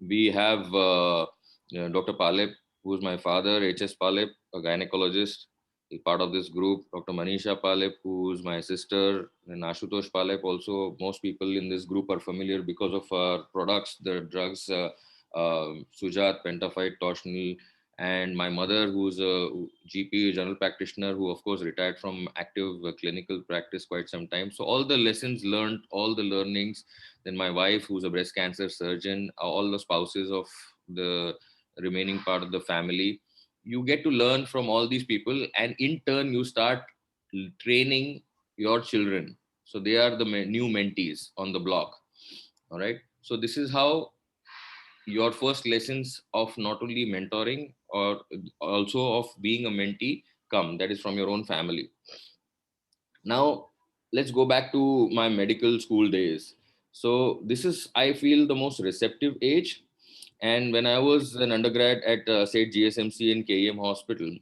We have Dr. Palep, who's my father, H.S. Palep, a gynecologist, is part of this group. Dr. Manisha Palep, who's my sister, and Ashutosh Palep. Also, most people in this group are familiar because of our products, the drugs, Sujat, Pentafite, Toshnil, and my mother, who's a GP, general practitioner, who of course retired from active clinical practice quite some time. So all the lessons learned, all the learnings. Then my wife, who's a breast cancer surgeon, all the spouses of the remaining part of the family. You get to learn from all these people, and in turn, you start training your children. So they are the new mentees on the block. All right. So this is how your first lessons of not only mentoring or also of being a mentee come. That is from your own family. Now, let's go back to my medical school days. So, this is, I feel, the most receptive age. And when I was an undergrad at, say, GSMC in KEM Hospital,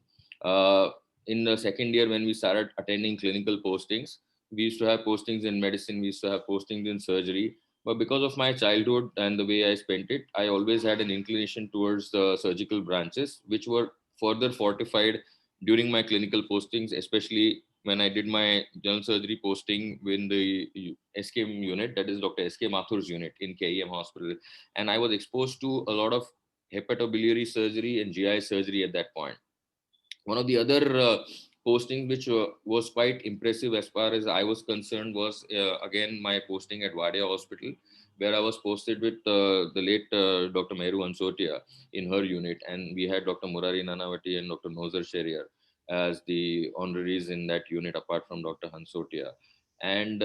uh, in the second year, when we started attending clinical postings, we used to have postings in medicine, we used to have postings in surgery. But because of my childhood and the way I spent it, I always had an inclination towards the surgical branches, which were further fortified during my clinical postings, especially when I did my general surgery posting in the SKM unit, that is Dr. SK Mathur's unit in KEM Hospital. And I was exposed to a lot of hepatobiliary surgery and GI surgery at that point. One of the other postings which was quite impressive as far as I was concerned was again my posting at Wadia Hospital, where I was posted with the late Dr. Meru Ansotia in her unit, and we had Dr. Murari Nanavati and Dr. Nozer Sheriar as the honoraries in that unit, apart from Dr. Hansotia. And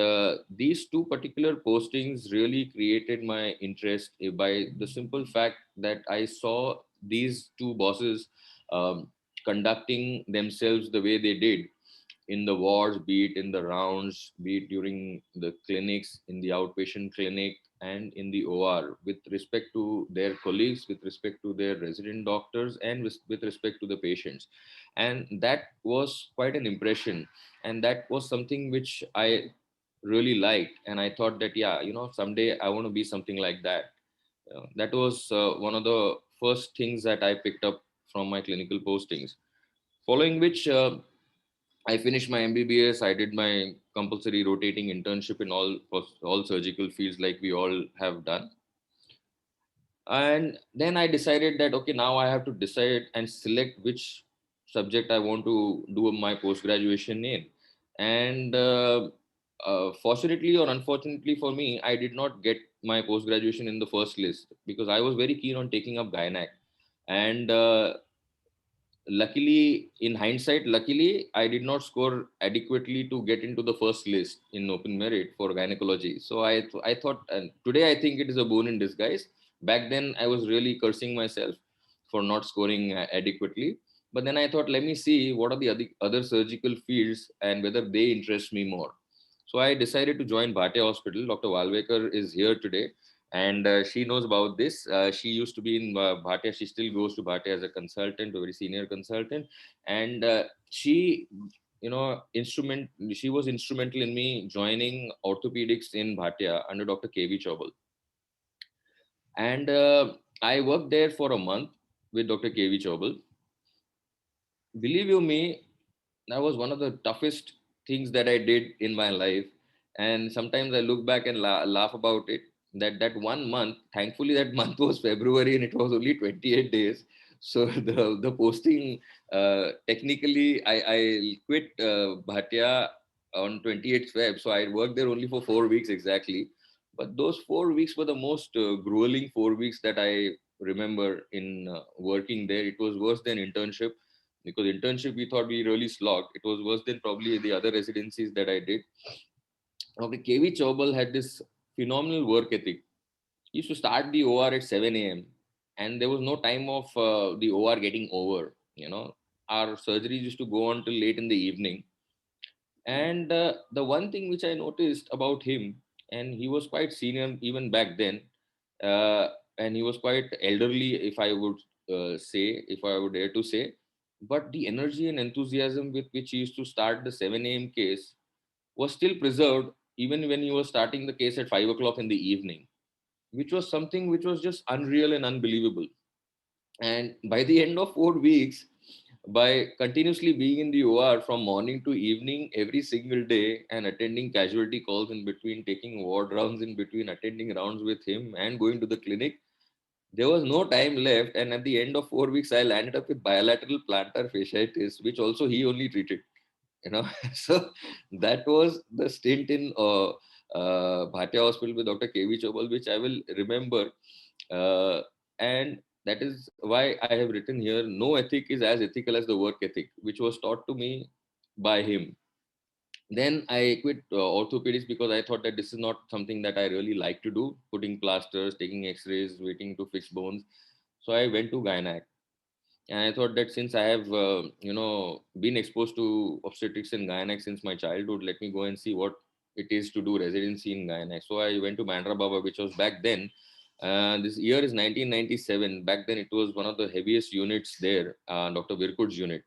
these two particular postings really created my interest by the simple fact that I saw these two bosses um, conducting themselves the way they did in the wards, be it in the rounds, be it during the clinics, in the outpatient clinic, and in the OR, with respect to their colleagues, with respect to their resident doctors, and with respect to the patients. And that was quite an impression. And that was something which I really liked. And I thought that, yeah, someday I want to be something like that. That was one of the first things that I picked up from my clinical postings. Following which, I finished my MBBS. I did my compulsory rotating internship in all surgical fields, like we all have done. And then I decided that, okay, now I have to decide and select which subject I want to do my post graduation in. And fortunately or unfortunately for me, I did not get my post graduation in the first list because I was very keen on taking up gynac. And luckily, in hindsight, luckily I did not score adequately to get into the first list in open merit for gynecology. So I thought, and today I think it is a boon in disguise. Back then I was really cursing myself for not scoring adequately. But then I thought, let me see what are the other surgical fields and whether they interest me more. So I decided to join Bhatia Hospital. Dr. Walvekar is here today, and she knows about this. She used to be in Bhatia. She still goes to Bhatia as a consultant, a very senior consultant, and she, she was instrumental in me joining orthopedics in Bhatia under Dr. KV Chobal. And I worked there for a month with Dr. KV Chobal. Believe you me, that was one of the toughest things that I did in my life. And sometimes I look back and laugh about it. That 1 month, thankfully, that month was February and it was only 28 days. So the posting, technically, I quit Bhatia on 28th Feb. So I worked there only for 4 weeks exactly. But those 4 weeks were the most grueling 4 weeks that I remember in working there. It was worse than internship because internship we thought we really slogged. It was worse than probably the other residencies that I did. Okay, KV Chaubal had this phenomenal work ethic. He used to start the OR at 7 a.m. and there was no time of the OR getting over. Our surgeries used to go on till late in the evening. And the one thing which I noticed about him, and he was quite senior even back then, uh, and he was quite elderly, if I would say, if I would dare to say, but the energy and enthusiasm with which he used to start the 7 a.m. case was still preserved even when he was starting the case at 5 o'clock in the evening. which was something which was just unreal and unbelievable. And by the end of 4 weeks, by continuously being in the OR from morning to evening every single day and attending casualty calls in between, taking ward rounds in between, attending rounds with him, and going to the clinic, there was no time left. And at the end of 4 weeks, I landed up with bilateral plantar fasciitis, which also he only treated. So that was the stint in Bhatia Hospital with Dr. KV Chobal, which I will remember. And that is why I have written here, no ethic is as ethical as the work ethic, which was taught to me by him. Then I quit orthopedics because I thought that this is not something that I really like to do, putting plasters, taking x-rays, waiting to fix bones. So I went to gynac. And I thought that since I have, been exposed to obstetrics and gynac since my childhood, let me go and see what it is to do residency in gynac. So I went to Bandra Baba, which was back then. This year is 1997. Back then, it was one of the heaviest units there, Dr. Virkut's unit.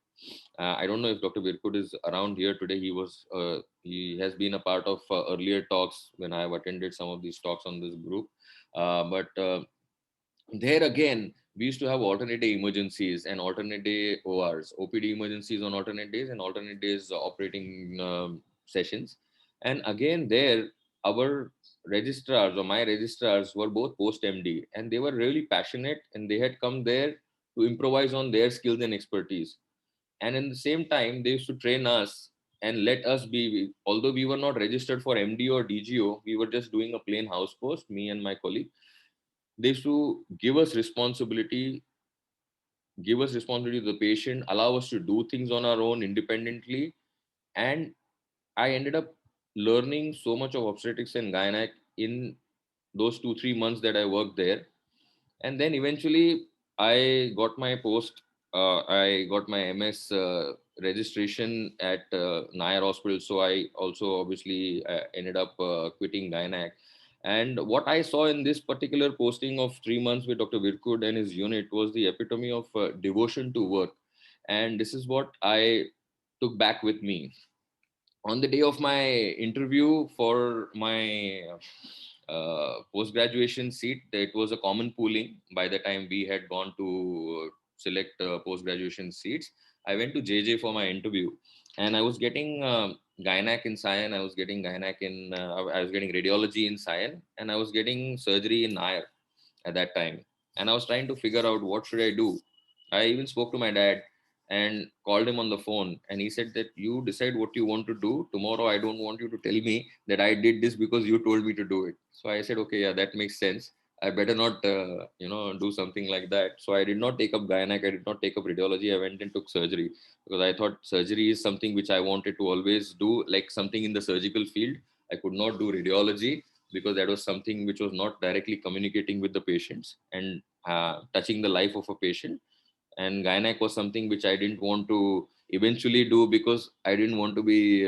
I don't know if Dr. Virkut is around here today. He has been a part of earlier talks when I have attended some of these talks on this group. But there again, we used to have alternate day emergencies and alternate day ORs, OPD emergencies on alternate days and alternate days operating sessions. And again, there, our registrars or my registrars were both post MD, and they were really passionate, and they had come there to improvise on their skills and expertise. And in the same time, they used to train us and let us be, although we were not registered for MD or DGO, we were just doing a plain house post, me and my colleague. They used to give us responsibility to the patient, allow us to do things on our own independently. And I ended up learning so much of obstetrics and gynec in those 2 3 months that I worked there. And then eventually I got my post. I got my MS registration at Nair Hospital. So I also obviously ended up quitting gynec. And what I saw in this particular posting of 3 months with Dr. Virkut and his unit was the epitome of devotion to work. And this is what I took back with me. On the day of my interview for my post graduation seat, it was a common pooling. By the time we had gone to select post graduation seats, I went to JJ for my interview, and I was getting gynec in Sion. I was getting gynec in. I was getting radiology in Sion, and I was getting surgery in Nair at that time. And I was trying to figure out what should I do. I even spoke to my dad and called him on the phone, and he said that you decide what you want to do tomorrow. I don't want you to tell me that I did this because you told me to do it. So I said, okay, yeah, that makes sense. I better not do something like that. So I did not take up gynec, I did not take up radiology. I went and took surgery because I thought surgery is something which I wanted to always do, like something in the surgical field. I could not do radiology because that was something which was not directly communicating with the patients and touching the life of a patient. And gynec was something which I didn't want to eventually do because I didn't want to be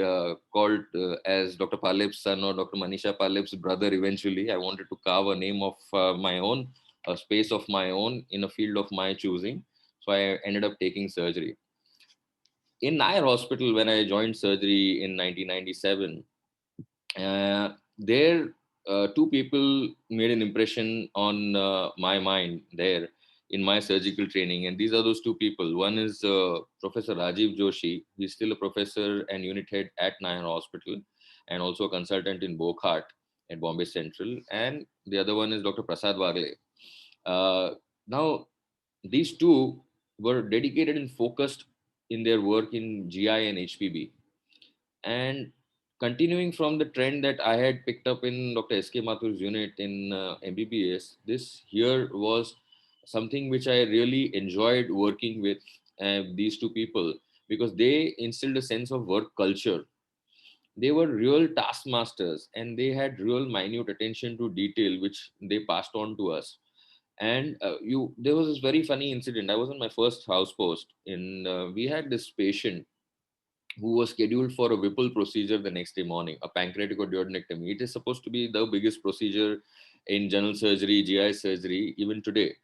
called as Dr. Paleb's son or Dr. Manisha Paleb's brother. Eventually, I wanted to carve a name of my own, a space of my own in a field of my choosing. So I ended up taking surgery in Nair Hospital when I joined surgery in 1997. There, two people made an impression on my mind there in my surgical training, and these are those two people. One is Professor Rajiv Joshi. He's still a professor and unit head at Nair Hospital, and also a consultant in Bokhat at Bombay Central. And the other one is Dr. Prasad Wagle. Now, these two were dedicated and focused in their work in GI and HPB. And continuing from the trend that I had picked up in Dr. S.K. Mathur's unit in MBBS, this here was something which I really enjoyed working with these two people because they instilled a sense of work culture. They were real taskmasters and they had real minute attention to detail, which they passed on to us. And there was this very funny incident. I was on my first house post, and we had this patient who was scheduled for a Whipple procedure the next day morning, a pancreatic or duodenectomy. It is supposed to be the biggest procedure in general surgery, GI surgery, even today.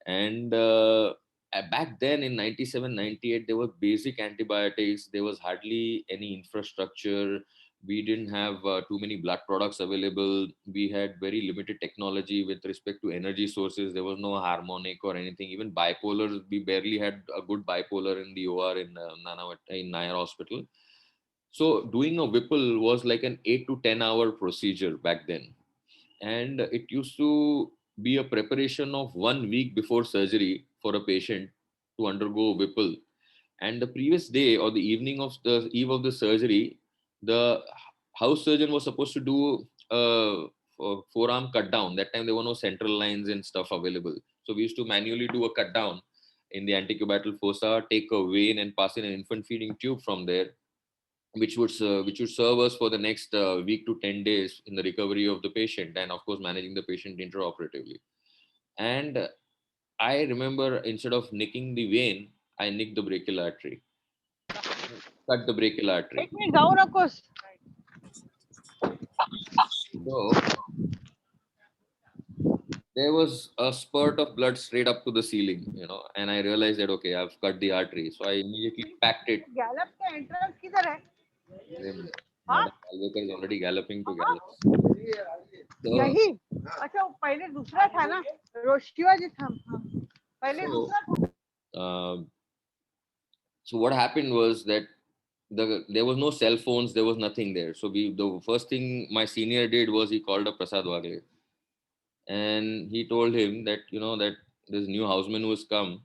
And back then in 97, 98, there were basic antibiotics. There was hardly any infrastructure. We didn't have too many blood products available. We had very limited technology with respect to energy sources. There was no harmonic or anything. Even bipolar, we barely had a good bipolar in the OR in in Nair Hospital. So doing a Whipple was like an 8 to 10 hour procedure back then, and it used to be a preparation of 1 week before surgery for a patient to undergo Whipple. And the previous day or the evening of the eve of the surgery, the house surgeon was supposed to do a forearm cut down. That time there were no central lines and stuff available, so we used to manually do a cut down in the antecubital fossa, take a vein and pass in an infant feeding tube from there, which would serve us for the next week to 10 days in the recovery of the patient, and of course managing the patient intraoperatively. And I remember, instead of nicking the vein, I nicked the brachial artery, cut the brachial artery. एक minute जाऊ नकोस. So there was a spurt of blood straight up to the ceiling, and I realized that, okay, I've cut the artery. So I immediately packed it. Gallup का entrance किधर है? Then हाँ, Madam Palwekar is already galloping to हाँ, gallops. So, यही. अच्छा, वो पहले दूसरा था ना, शिवाजी था. हाँ, पहले so, दूसरा था. uh, so what happened was that there was no cell phones, there was nothing there. So the first thing my senior did was he called up Prasad Wagle, and he told him that, that this new houseman who has come,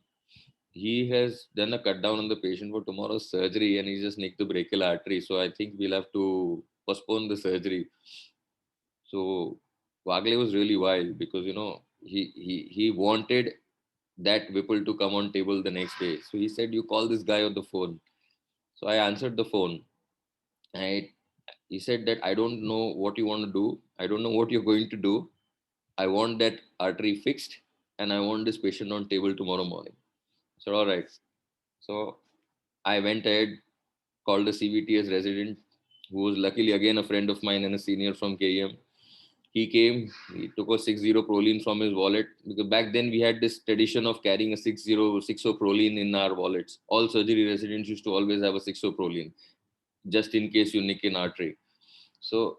he has done a cut down on the patient for tomorrow's surgery, and he just nicked the brachial artery. So I think we'll have to postpone the surgery. So Wagle was really wild because, he wanted that Whipple to come on table the next day. So he said, "You call this guy on the phone." So I answered the phone. I He said that, "I don't know what you want to do. I don't know what you're going to do. I want that artery fixed, and I want this patient on table tomorrow morning." So all right. So I went ahead, called the CVTS resident, who was luckily again a friend of mine and a senior from KEM. He came, he took a 60 proline from his wallet, because back then we had this tradition of carrying a 60 proline in our wallets. All surgery residents used to always have a 60 proline, just in case you nick an artery. So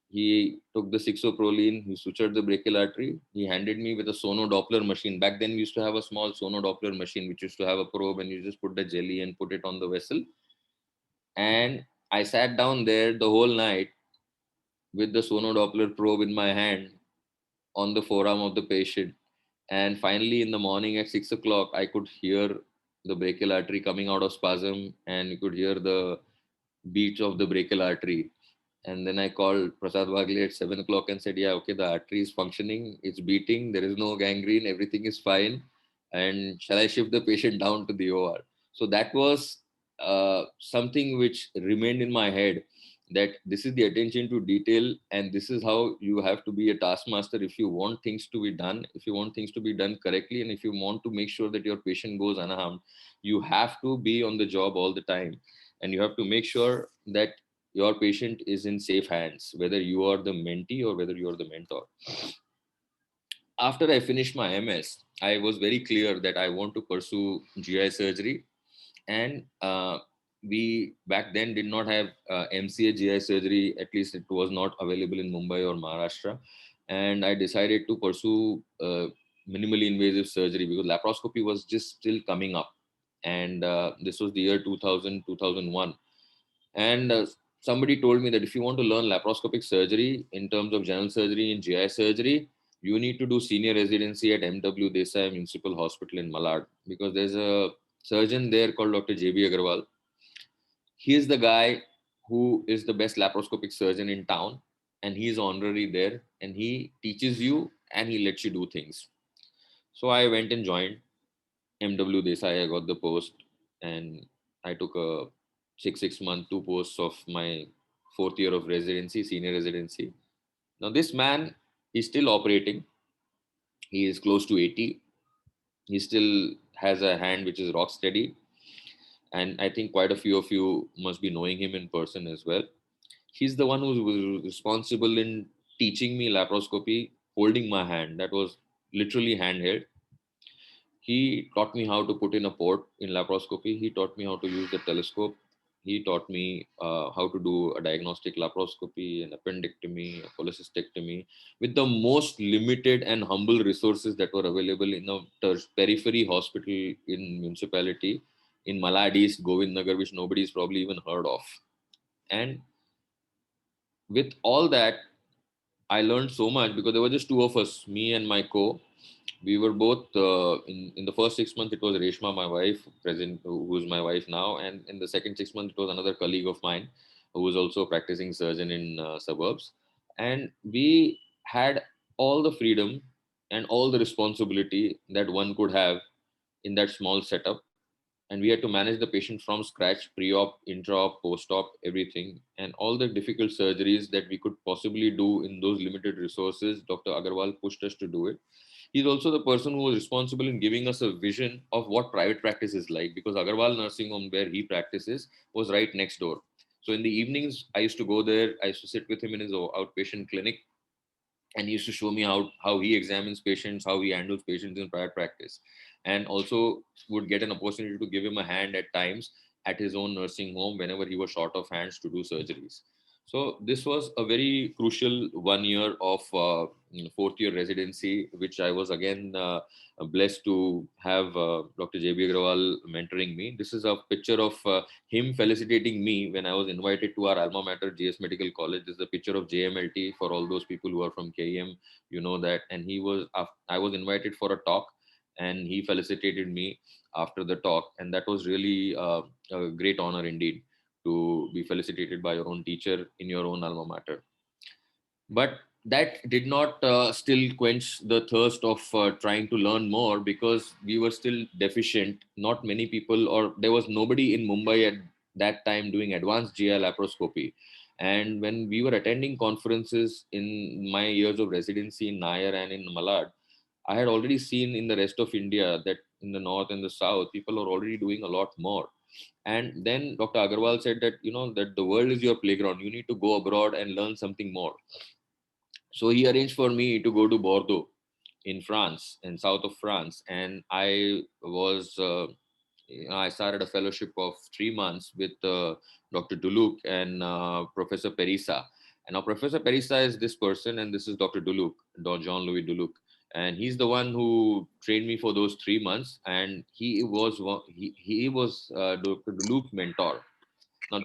he took the 60 proline, he sutured the brachial artery, he handed me with a sono Doppler machine. Back then we used to have a small sono Doppler machine which used to have a probe, and you just put the jelly and put it on the vessel. And I sat down there the whole night with the sono Doppler probe in my hand on the forearm of the patient. And finally, in the morning at 6 o'clock, I could hear the brachial artery coming out of spasm, and you could hear the beats of the brachial artery. And then I called Prasad Wagle at 7 o'clock and said, "Yeah, okay, the artery is functioning, it's beating, there is no gangrene, everything is fine. And shall I shift the patient down to the OR?" So that was something which remained in my head, that this is the attention to detail, and this is how you have to be a taskmaster if you want things to be done, if you want things to be done correctly, and if you want to make sure that your patient goes unharmed. You have to be on the job all the time, and you have to make sure that your patient is in safe hands, whether you are the mentee or whether you are the mentor. After I finished my MS, I was very clear that I want to pursue GI surgery. And we back then did not have MCA GI surgery, at least it was not available in Mumbai or Maharashtra. And I decided to pursue minimally invasive surgery because laparoscopy was just still coming up. And this was the year 2000, 2001. And somebody told me that if you want to learn laparoscopic surgery in terms of general surgery and GI surgery, you need to do senior residency at MW Desai Municipal Hospital in Malad, because there's a surgeon there called Dr. JB Agarwal. He is the guy who is the best laparoscopic surgeon in town, and he is honorary there, and he teaches you and he lets you do things. So I went and joined MW Desai. I got the post, and I took a 6 month, two posts of my fourth year of residency, senior residency. Now this man is still operating. He is close to 80. He still has a hand which is rock steady, and I think quite a few of you must be knowing him in person as well. He's the one who was responsible in teaching me laparoscopy, holding my hand. That was literally handheld. He taught me how to put in a port in laparoscopy. He taught me how to use the telescope. he taught me how to do a diagnostic laparoscopy, an appendectomy, a cholecystectomy, with the most limited and humble resources that were available in a periphery hospital in municipality in Malad East, Govind Nagar, which nobody's probably even heard of. And with all that, I learned so much because there were just two of us, me and my co. We were both in the first 6 months. It was Reshma, my wife, present, who's my wife now, and in the second 6 months, it was another colleague of mine who was also a practicing surgeon in suburbs. And we had all the freedom and all the responsibility that one could have in that small setup, and we had to manage the patient from scratch, pre-op, intra-op, post-op, everything, and all the difficult surgeries that we could possibly do in those limited resources. Dr. Agarwal pushed us to do it. He's also the person who was responsible in giving us a vision of what private practice is like, because Agarwal Nursing Home, where he practices, was right next door. So in the evenings, I used to go there. I used to sit with him in his outpatient clinic, and he used to show me how he examines patients, how he handles patients in private practice, and also would get an opportunity to give him a hand at times at his own nursing home whenever he was short of hands to do surgeries. So this was a very crucial 1 year of fourth year residency, which I was again blessed to have Dr. JB Agrawal mentoring me. This is a picture of him felicitating me when I was invited to our alma mater, GS Medical College. This is a picture of JMLT for all those people who are from KEM, you know that. And I was invited for a talk, and he felicitated me after the talk, and that was really a great honor indeed to be felicitated by your own teacher in your own alma mater. But that did not still quench the thirst of trying to learn more, because we were still deficient. Not many people, or there was nobody in Mumbai at that time doing advanced GI laparoscopy. And when we were attending conferences in my years of residency in Nair and in Malad, I had already seen in the rest of India that in the north and the south, people are already doing a lot more. And then Dr. Agarwal said that, that the world is your playground. You need to go abroad and learn something more. So he arranged for me to go to Bordeaux in France, in south of France. And I started a fellowship of 3 months with Dr. Duluc and Professor Perissa. And now Professor Perissa is this person, and this is Dr. Duluc, Dr. Jean-Louis Duluc. And he's the one who trained me for those 3 months. And he was Dr. Duluc's mentor. Now,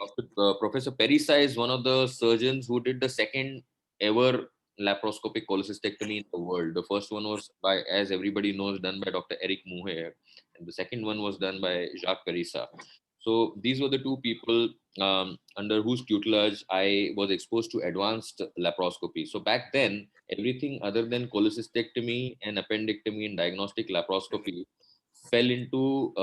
Professor Perissa is one of the surgeons who did the second ever laparoscopic cholecystectomy in the world. The first one was by, as everybody knows, done by Dr. Eric Mouher, and the second one was done by Jacques Perissa. So these were the two people under whose tutelage I was exposed to advanced laparoscopy. So back then, everything other than cholecystectomy and appendectomy and diagnostic laparoscopy fell into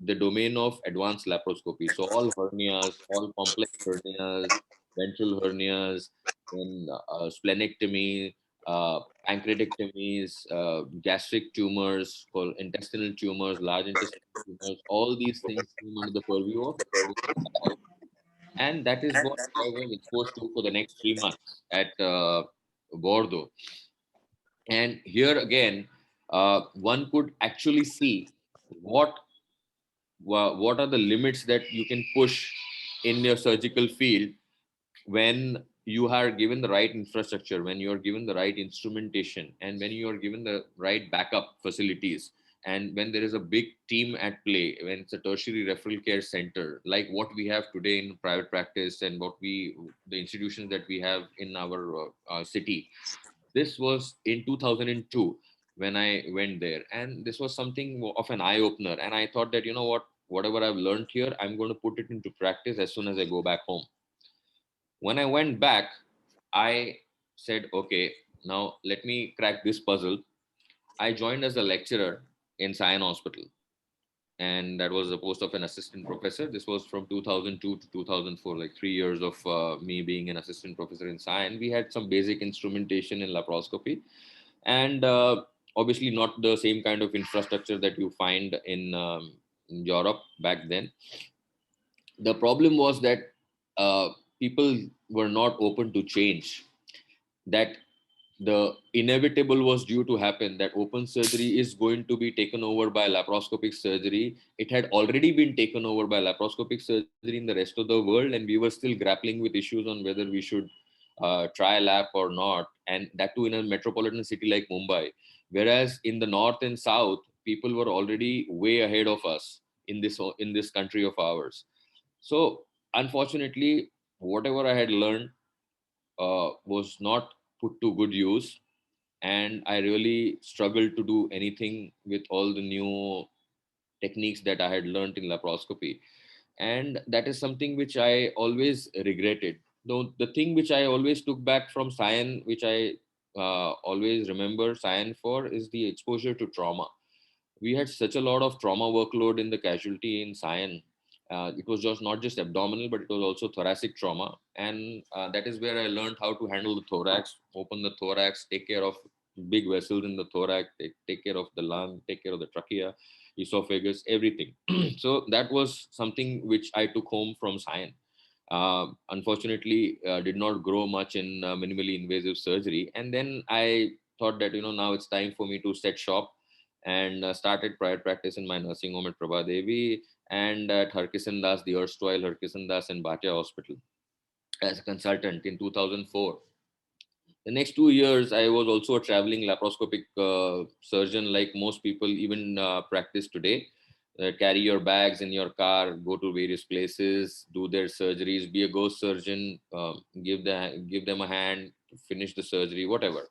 the domain of advanced laparoscopy. So all hernias, all complex hernias, ventral hernias, then splenectomy, pancreatectomies, gastric tumors, intestinal tumors, large intestinal tumors, all these things came under the purview of advanced laparoscopy. And that is what I was exposed to for the next 3 months at Bordeaux. And here again, one could actually see what what are the limits that you can push in your surgical field when you are given the right infrastructure, when you are given the right instrumentation, and when you are given the right backup facilities, and when there is a big team at play, when it's a tertiary referral care center like what we have today in private practice, and the institutions that we have in our city. This was in 2002 when I went there, and this was something of an eye opener. And I thought that, whatever I've learned here, I'm going to put it into practice as soon as I go back home. When I went back, I said, okay, now let me crack this puzzle. I joined as a lecturer in Sion Hospital, and that was the post of an assistant professor. This was from 2002 to 2004, like 3 years of me being an assistant professor in Sion. We had some basic instrumentation in laparoscopy, and obviously not the same kind of infrastructure that you find in Europe back then. The problem was that people were not open to change. That the inevitable was due to happen, that open surgery is going to be taken over by laparoscopic surgery. It had already been taken over by laparoscopic surgery in the rest of the world, and we were still grappling with issues on whether we should try lap or not, and that too in a metropolitan city like Mumbai. Whereas in the north and south, people were already way ahead of us in this country of ours. So unfortunately, whatever I had learned was not put to good use, and I really struggled to do anything with all the new techniques that I had learned in laparoscopy. And that is something which I always regretted. Though the thing which I always took back from science, which I always remember science for, is the exposure to trauma. We had such a lot of trauma workload in the casualty in Sion. It was just not just abdominal, but it was also thoracic trauma, and that is where I learned how to handle the thorax, open the thorax, take care of big vessels in the thorax, take care of the lung, take care of the trachea, esophagus, everything. So that was something which I took home from Sion. Unfortunately, did not grow much in minimally invasive surgery, and then I thought that now it's time for me to set shop, and started private practice in my nursing home at Prabhadevi and at Harkishan Das, the erstwhile Harkishan Das and Bhatia Hospital, as a consultant in 2004. The next 2 years, I was also a traveling laparoscopic surgeon, like most people even practice today. Carry your bags in your car, go to various places, do their surgeries, be a ghost surgeon, give them a hand, finish the surgery, whatever.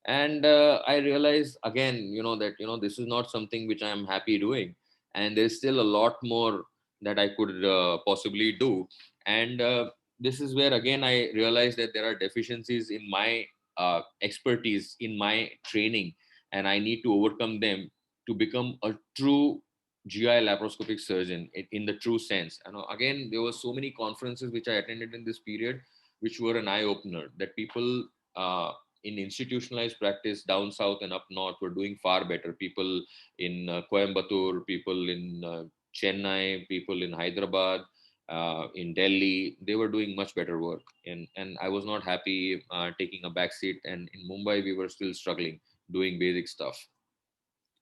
And I realized again, that this is not something which I am happy doing, and there's still a lot more that I could possibly do. And this is where again I realized that there are deficiencies in my expertise, in my training, and I need to overcome them to become a true GI laparoscopic surgeon in the true sense. Again, there were so many conferences which I attended in this period, which were an eye opener, that people in institutionalized practice down south and up north were doing far better. People in Coimbatore, people in Chennai, people in Hyderabad, in Delhi, they were doing much better work. And I was not happy taking a back seat. And in Mumbai, we were still struggling doing basic stuff.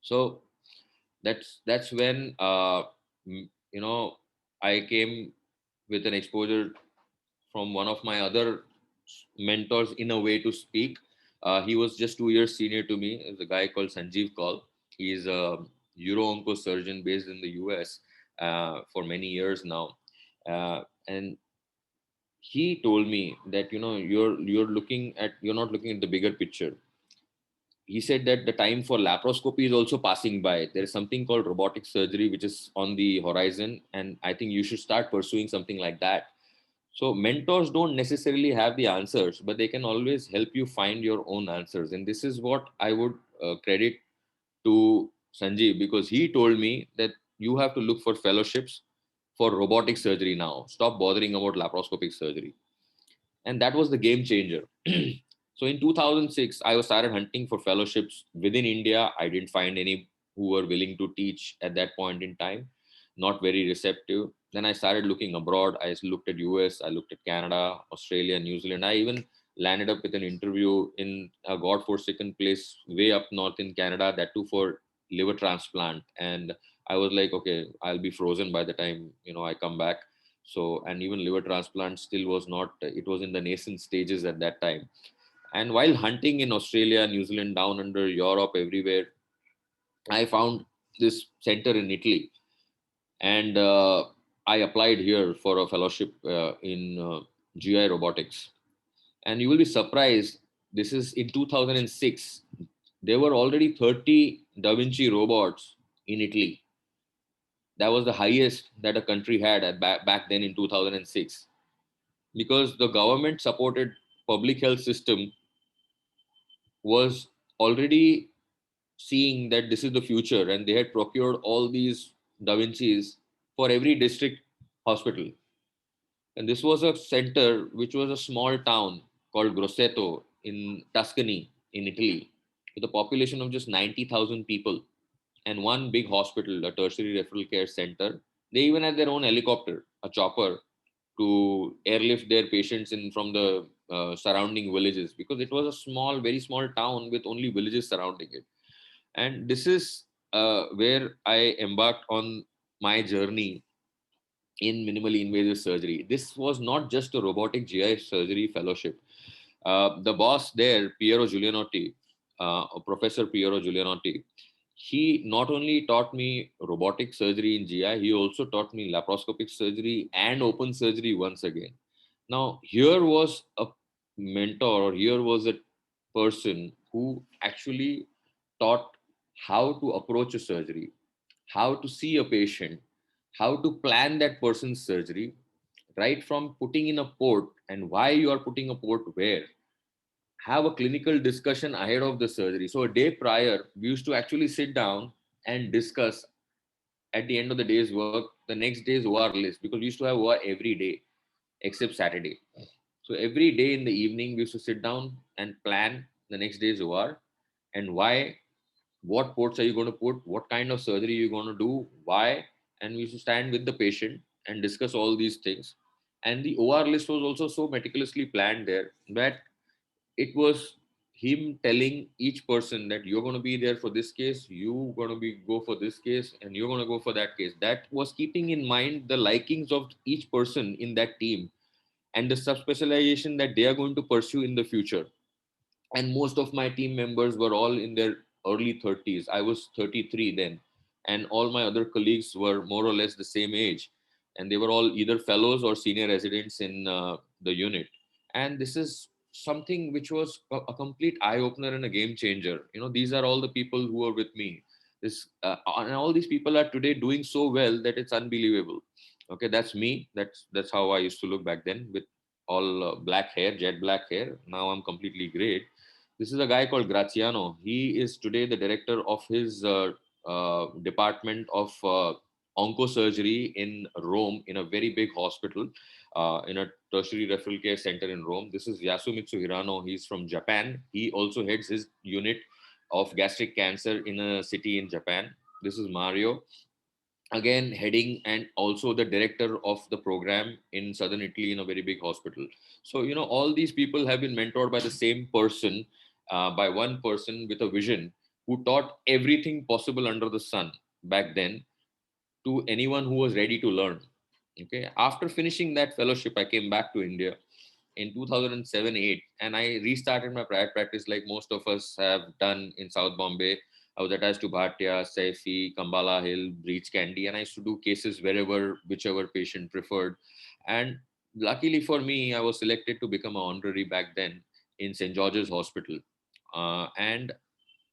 So that's when I came with an exposure from one of my other mentors, in a way to speak. He was just 2 years senior to me. There's a guy called Sanjeev Kaul. He's a uro-onco surgeon based in the US for many years now. And he told me that you're not looking at the bigger picture. He said that the time for laparoscopy is also passing by. There is something called robotic surgery which is on the horizon, and I think you should start pursuing something like that. So mentors don't necessarily have the answers, but they can always help you find your own answers. And this is what I would credit to Sanjeev, because he told me that you have to look for fellowships for robotic surgery now. Stop bothering about laparoscopic surgery. And that was the game changer. So in 2006, I was started hunting for fellowships within India. I didn't find any who were willing to teach at that point in time, not very receptive. Then I started looking abroad. I looked at US, I looked at Canada, Australia, New Zealand. I even landed up with an interview in a godforsaken place way up north in Canada, that too for liver transplant. And I was like, okay, I'll be frozen by the time I come back. So, and even liver transplant still was not, it was in the nascent stages at that time. And while hunting in Australia, New Zealand, down under Europe, everywhere, I found this center in Italy. And I applied here for a fellowship in GI robotics. And you will be surprised, this is in 2006. There were already 30 Da Vinci robots in Italy. That was the highest that a country had back then in 2006, because the government supported public health system was already seeing that this is the future, and they had procured all these Da Vinci's for every district hospital. And this was a center which was a small town called Grosseto in Tuscany in Italy, with a population of just 90,000 people, and one big hospital, a tertiary referral care center. They even had their own helicopter, a chopper, to airlift their patients in from the surrounding villages, because it was a small, very small town with only villages surrounding it. And this is where I embarked on my journey in minimally invasive surgery. This was not just a robotic GI surgery fellowship. The boss there, Piero Giulianotti, Professor Piero Giulianotti, he not only taught me robotic surgery in GI, he also taught me laparoscopic surgery and open surgery once again. Now, here was a mentor, or here was a person who actually taught how to approach a surgery, how to see a patient, how to plan that person's surgery, right from putting in a port and why you are putting a port where. Have a clinical discussion ahead of the surgery. So a day prior, we used to actually sit down and discuss at the end of the day's work, the next day's OR list, because we used to have OR every day except Saturday. So every day in the evening, we used to sit down and plan the next day's OR and why, what ports are you going to put, what kind of surgery you're going to do, why, and we used to stand with the patient and discuss all these things. And the OR list was also so meticulously planned there that it was him telling each person that you're going to be there for this case, you're going to be go for this case, and you're going to go for that case. That was keeping in mind the likings of each person in that team and the subspecialization that they are going to pursue in the future. And most of my team members were all in their early 30s. I was 33 then, and all my other colleagues were more or less the same age, and they were all either fellows or senior residents in the unit. And this is something which was a complete eye opener and a game changer. You know, these are all the people who are with me. This and all these people are today doing so well that it's unbelievable. Okay, that's me. That's how I used to look back then, with all black hair, jet black hair. Now I'm completely gray. This is a guy called Graziano. He is today the director of his department of oncosurgery in Rome, in a very big hospital, in a tertiary referral care center in Rome. This is Yasumitsu Hirano. He's from Japan. He also heads his unit of gastric cancer in a city in Japan. This is Mario, again heading and also the director of the program in southern Italy in a very big hospital. So you know, all these people have been mentored by the same person, by one person with a vision, who taught everything possible under the sun back then to anyone who was ready to learn. Okay, after finishing that fellowship, I came back to India in 2007-8, and I restarted my private practice like most of us have done in South Bombay. I was attached to Bhatia, Saifi, Kambala Hill, Breach Candy, and I used to do cases wherever, whichever patient preferred. And luckily for me, I was selected to become an honorary back then in St. George's Hospital, and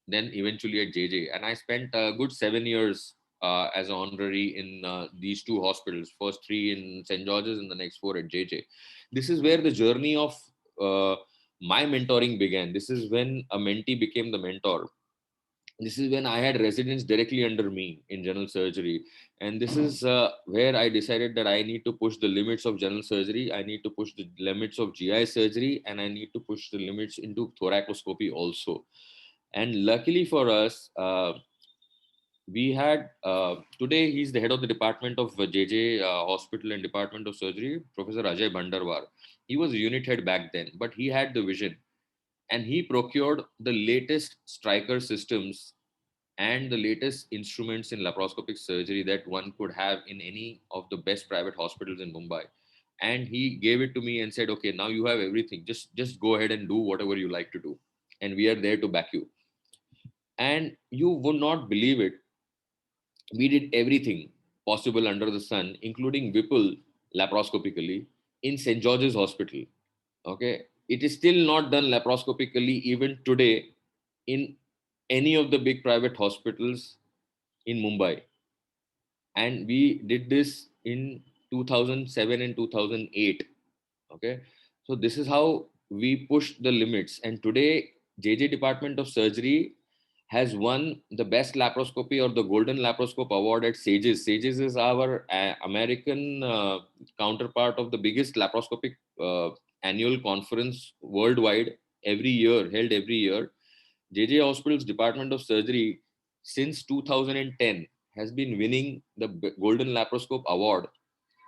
then eventually at JJ. And I spent a good 7 years as an honorary in these two hospitals, first three in St. George's and the next four at JJ. This is where the journey of my mentoring began. This is when a mentee became the mentor. This is when I had residents directly under me in general surgery. And this is where I decided that I need to push the limits of general surgery. I need to push the limits of GI surgery, and I need to push the limits into thoracoscopy also. And luckily for us, we had today he's the head of the department of JJ Hospital and Department of Surgery, Professor Ajay Bhandarwar. He was a unit head back then, but he had the vision, and he procured the latest Stryker systems and the latest instruments in laparoscopic surgery that one could have in any of the best private hospitals in Mumbai. And he gave it to me and said, "Okay, now you have everything. Just go ahead and do whatever you like to do, and we are there to back you." And you would not believe it, we did everything possible under the sun, including Whipple laparoscopically in St. George's Hospital. Okay, it is still not done laparoscopically even today in any of the big private hospitals in Mumbai. And we did this in 2007 and 2008. Okay, so this is how we pushed the limits. And today, JJ Department of Surgery has won the best laparoscopy or the golden laparoscope award at SAGES. SAGES is our American counterpart of the biggest laparoscopic annual conference worldwide, every year, held every year. JJ Hospital's Department of Surgery since 2010 has been winning the golden laparoscope award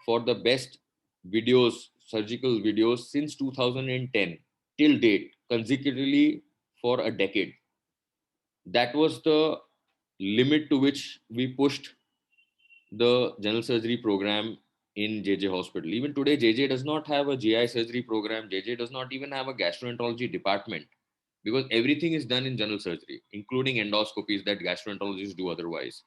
for the best videos surgical videos since 2010 till date, consecutively for a decade. That was the limit to which we pushed the general surgery program in JJ Hospital. Even today, JJ does not have a GI surgery program. JJ does not even have a gastroenterology department because everything is done in general surgery, including endoscopies that gastroenterologists do otherwise.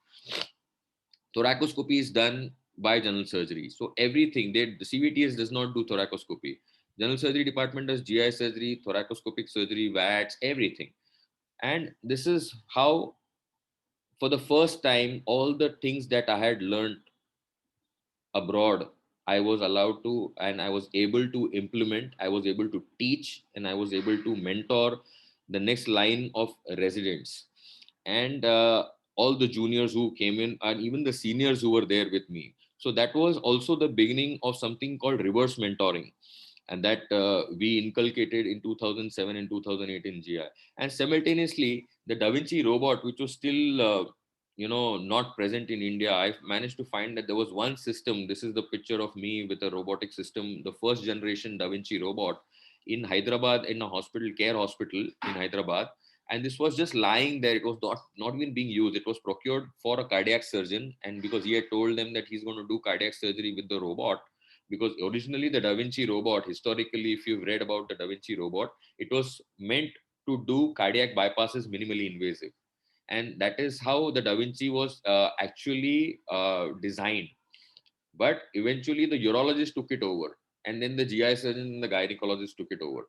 Thoracoscopy is done by general surgery. So everything, the CVTS does not do thoracoscopy. General surgery department does GI surgery, thoracoscopic surgery, VATS, everything. And this is how, for the first time, all the things that I had learned abroad, I was allowed to, and I was able to implement, I was able to teach, and I was able to mentor the next line of residents. And all the juniors who came in, and even the seniors who were there with me. So that was also the beginning of something called reverse mentoring, and that we inculcated in 2007 and 2008 in GI. And simultaneously, the Da Vinci robot, which was still not present in India, I managed to find that there was one system. This is the picture of me with a robotic system, the first generation Da Vinci robot in Hyderabad, in a hospital, care hospital in Hyderabad. And this was just lying there. It was not even being used. It was procured for a cardiac surgeon, and because he had told them that he's going to do cardiac surgery with the robot, because originally the Da Vinci robot, historically, if you've read about the Da Vinci robot, it was meant to do cardiac bypasses minimally invasive. And that is how the Da Vinci was actually designed. But eventually the urologist took it over, and then the GI surgeon and the gynecologist took it over.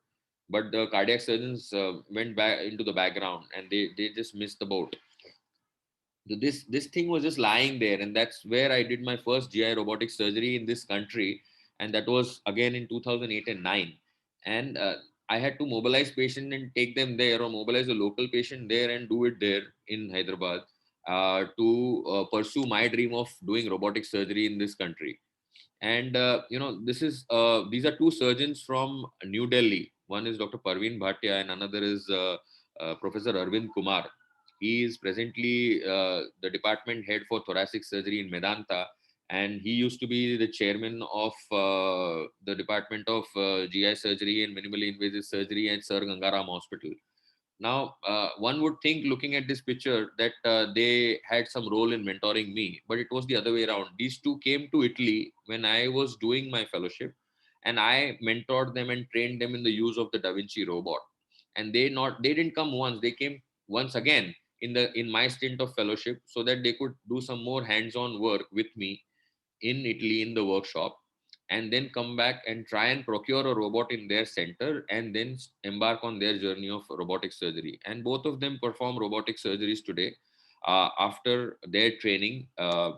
But the cardiac surgeons went back into the background, and they just missed the boat. So this thing was just lying there, and that's where I did my first GI robotic surgery in this country, and that was again in 2008 and 9. And I had to mobilize patient and take them there, or mobilize a local patient there and do it there in Hyderabad, to pursue my dream of doing robotic surgery in this country. And this is these are two surgeons from New Delhi. One is Dr. Parveen Bhatia, and another is Professor Arvind Kumar. He is presently the department head for thoracic surgery in Medanta, and he used to be the chairman of the department of GI surgery and minimally invasive surgery at Sir Gangaram Hospital. Now, one would think, looking at this picture, that they had some role in mentoring me, but it was the other way around. These two came to Italy when I was doing my fellowship, and I mentored them and trained them in the use of the Da Vinci robot. And they didn't come once; they came once again in my stint of fellowship, so that they could do some more hands-on work with me in Italy in the workshop, and then come back and try and procure a robot in their center, and then embark on their journey of robotic surgery. And both of them perform robotic surgeries today, after their training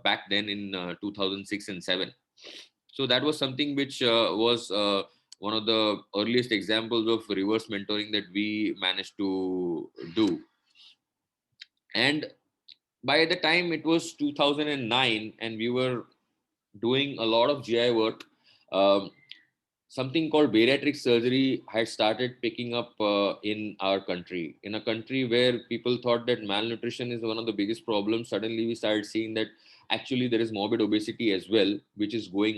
back then in 2006 and 7. So that was something which was one of the earliest examples of reverse mentoring that we managed to do. And by the time it was 2009 and we were doing a lot of GI work, um, something called bariatric surgery had started picking up in our country. In a country where people thought that malnutrition is one of the biggest problems, suddenly we started seeing that actually there is morbid obesity as well, which is going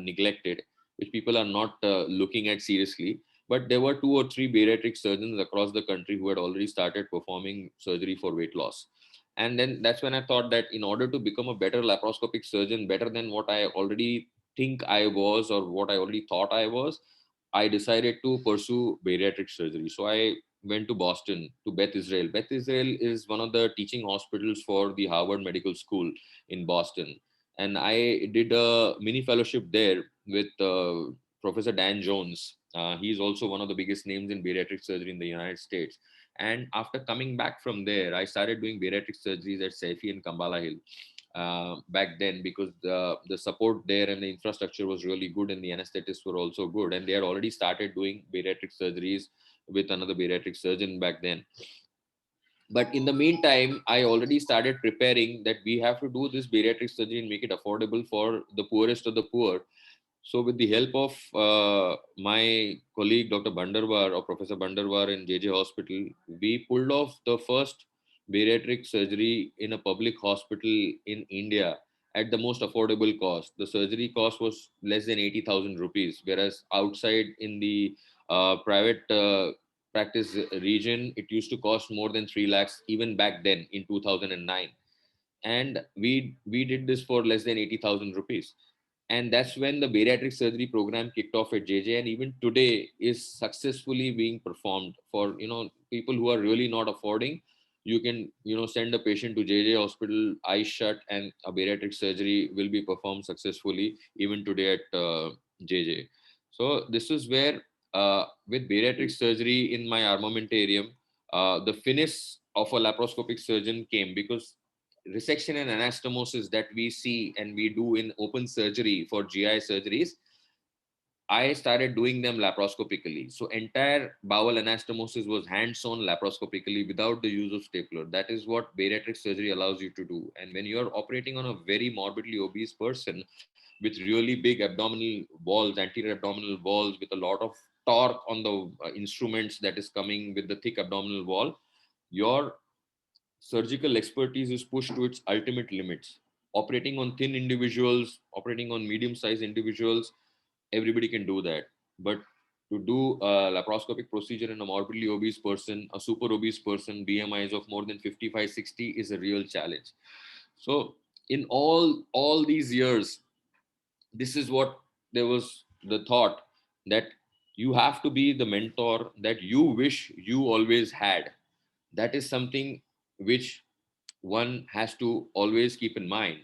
neglected, which people are not looking at seriously. But there were 2 or 3 bariatric surgeons across the country who had already started performing surgery for weight loss. And then that's when I thought that in order to become a better laparoscopic surgeon, better than what I already think I was or what I already thought I was, I decided to pursue bariatric surgery. So I went to Boston, to Beth Israel. Beth Israel is one of the teaching hospitals for the Harvard Medical School in Boston. And I did a mini fellowship there with Professor Dan Jones. He's also one of the biggest names in bariatric surgery in the United States. And after coming back from there, I started doing bariatric surgeries at Saifi and Kambala Hill back then, because the support there and the infrastructure was really good, and the anesthetists were also good, and they had already started doing bariatric surgeries with another bariatric surgeon back then. But in the meantime, I already started preparing that we have to do this bariatric surgery and make it affordable for the poorest of the poor. So with the help of my colleague, Dr. Bandarwar, or Professor Bandarwar in JJ Hospital, we pulled off the first bariatric surgery in a public hospital in India at the most affordable cost. The surgery cost was less than 80,000 rupees, whereas outside in the private practice region, it used to cost more than 3 lakhs even back then in 2009. And we did this for less than 80,000 rupees. And that's when the bariatric surgery program kicked off at JJ, and even today is successfully being performed for, people who are really not affording. You can, send a patient to JJ hospital, eyes shut, and a bariatric surgery will be performed successfully even today at JJ. So this is where, with bariatric surgery in my armamentarium, the finish of a laparoscopic surgeon came, because resection and anastomosis that we see and we do in open surgery for GI surgeries, I started doing them laparoscopically. So entire bowel anastomosis was hands-on laparoscopically without the use of stapler. That is what bariatric surgery allows you to do. And when you're operating on a very morbidly obese person with really big abdominal walls, anterior abdominal walls, with a lot of torque on the instruments that is coming with the thick abdominal wall, your surgical expertise is pushed to its ultimate limits. Operating on thin individuals, operating on medium sized individuals, everybody can do that. But to do a laparoscopic procedure in a morbidly obese person, a super obese person, BMIs of more than 55, 60 is a real challenge. So in all these years, this is what there was the thought that you have to be the mentor that you wish you always had. That is something which one has to always keep in mind,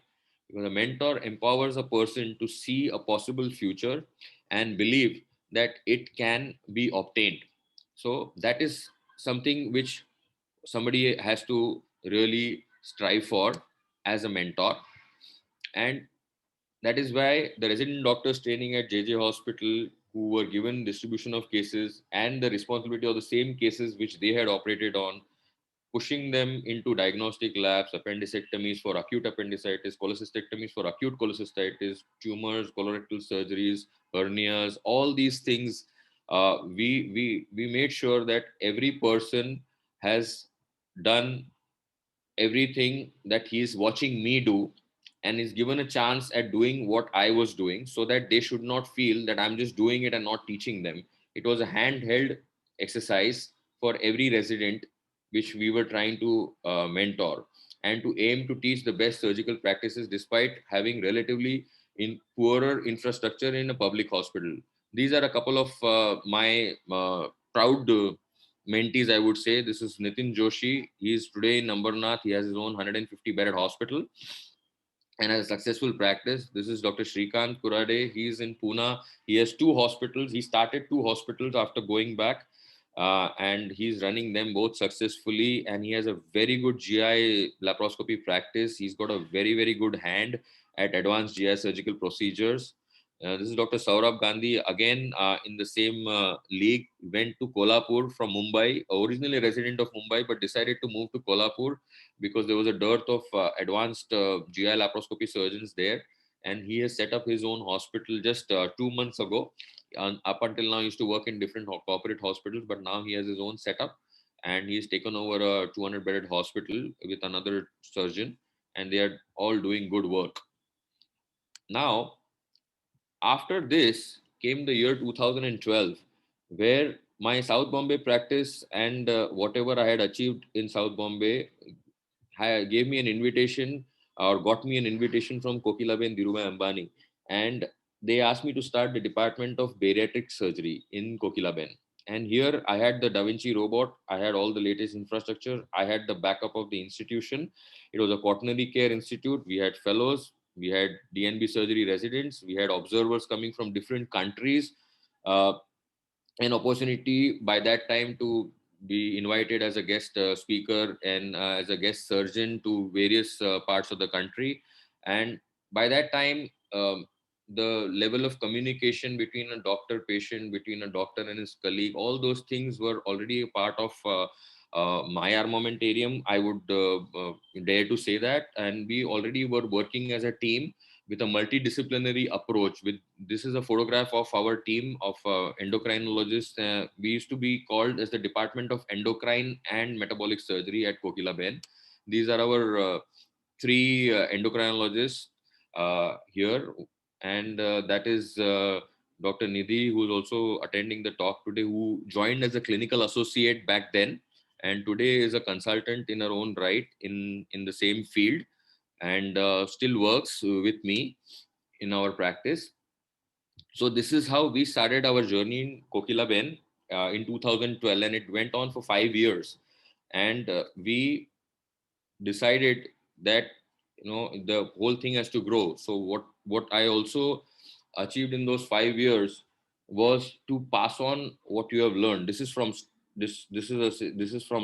because a mentor empowers a person to see a possible future and believe that it can be obtained. So that is something which somebody has to really strive for as a mentor. And that is why the resident doctors training at JJ Hospital, who were given distribution of cases and the responsibility of the same cases which they had operated on, pushing them into diagnostic labs, appendectomies for acute appendicitis, cholecystectomies for acute cholecystitis, tumors, colorectal surgeries, hernias, all these things. We made sure that every person has done everything that he's watching me do, and is given a chance at doing what I was doing, so that they should not feel that I'm just doing it and not teaching them. It was a handheld exercise for every resident, which we were trying to mentor, and to aim to teach the best surgical practices despite having relatively in poorer infrastructure in a public hospital. These are a couple of my proud mentees, I would say. This is Nitin Joshi. He is today in Ambernath. He has his own 150 bedded hospital and has a successful practice. This is Dr. Shrikant Kurade. He is in Pune. He has two hospitals. He started two hospitals after going back, and he's running them both successfully. And he has a very good GI laparoscopy practice. He's got a very, very good hand at advanced GI surgical procedures. This is Dr. Saurabh Gandhi, again in the same league. Went to Kolhapur from Mumbai, originally a resident of Mumbai, but decided to move to Kolhapur because there was a dearth of advanced GI laparoscopy surgeons there. And he has set up his own hospital just 2 months ago. And up until now, he used to work in different corporate hospitals, but now he has his own setup, and he's taken over a 200 bedded hospital with another surgeon, and they are all doing good work. Now, after this came the year 2012, where my South Bombay practice and whatever I had achieved in South Bombay gave me an invitation, or got me an invitation from Kokilaben Dhirubhai Ambani. And they asked me to start the department of bariatric surgery in Kokilaben. And here I had the Da Vinci robot, I had all the latest infrastructure, I had the backup of the institution. It was a quaternary care institute. We had fellows, we had DNB surgery residents, we had observers coming from different countries. Uh, an opportunity by that time to be invited as a guest speaker and as a guest surgeon to various parts of the country. And by that time, the level of communication between a doctor patient, between a doctor and his colleague, all those things were already a part of my armamentarium, I would dare to say that. And we already were working as a team with a multidisciplinary approach. With this is a photograph of our team of endocrinologists. We used to be called as the Department of Endocrine and Metabolic Surgery at Kokilaben. These are our three endocrinologists. here, and that is Dr. Nidhi, who is also attending the talk today, who joined as a clinical associate back then, and today is a consultant in her own right in the same field, and still works with me in our practice. So this is how we started our journey in Kokilaben in 2012, and it went on for 5 years. And we decided that the whole thing has to grow. So what I also achieved in those 5 years was to pass on what you have learned. This is from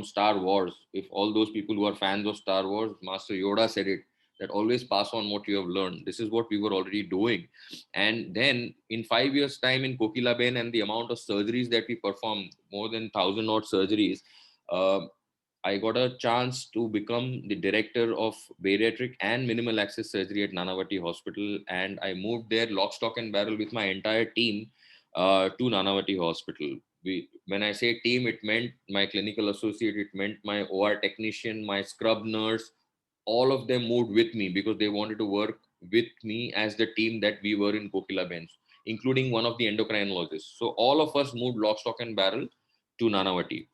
Star Wars. If all those people who are fans of Star Wars, Master Yoda said it, that always pass on what you have learned. This is what we were already doing. And then in 5 years time in Kokilaben, and the amount of surgeries that we performed, more than 1,000 odd surgeries, uh, I got a chance to become the director of bariatric and minimal access surgery at Nanavati Hospital, and I moved there lock, stock, and barrel with my entire team to Nanavati Hospital. When I say team, it meant my clinical associate, it meant my OR technician, my scrub nurse. All of them moved with me because they wanted to work with me as the team that we were in Kokilaben, including one of the endocrinologists. So all of us moved lock, stock, and barrel to Nanavati,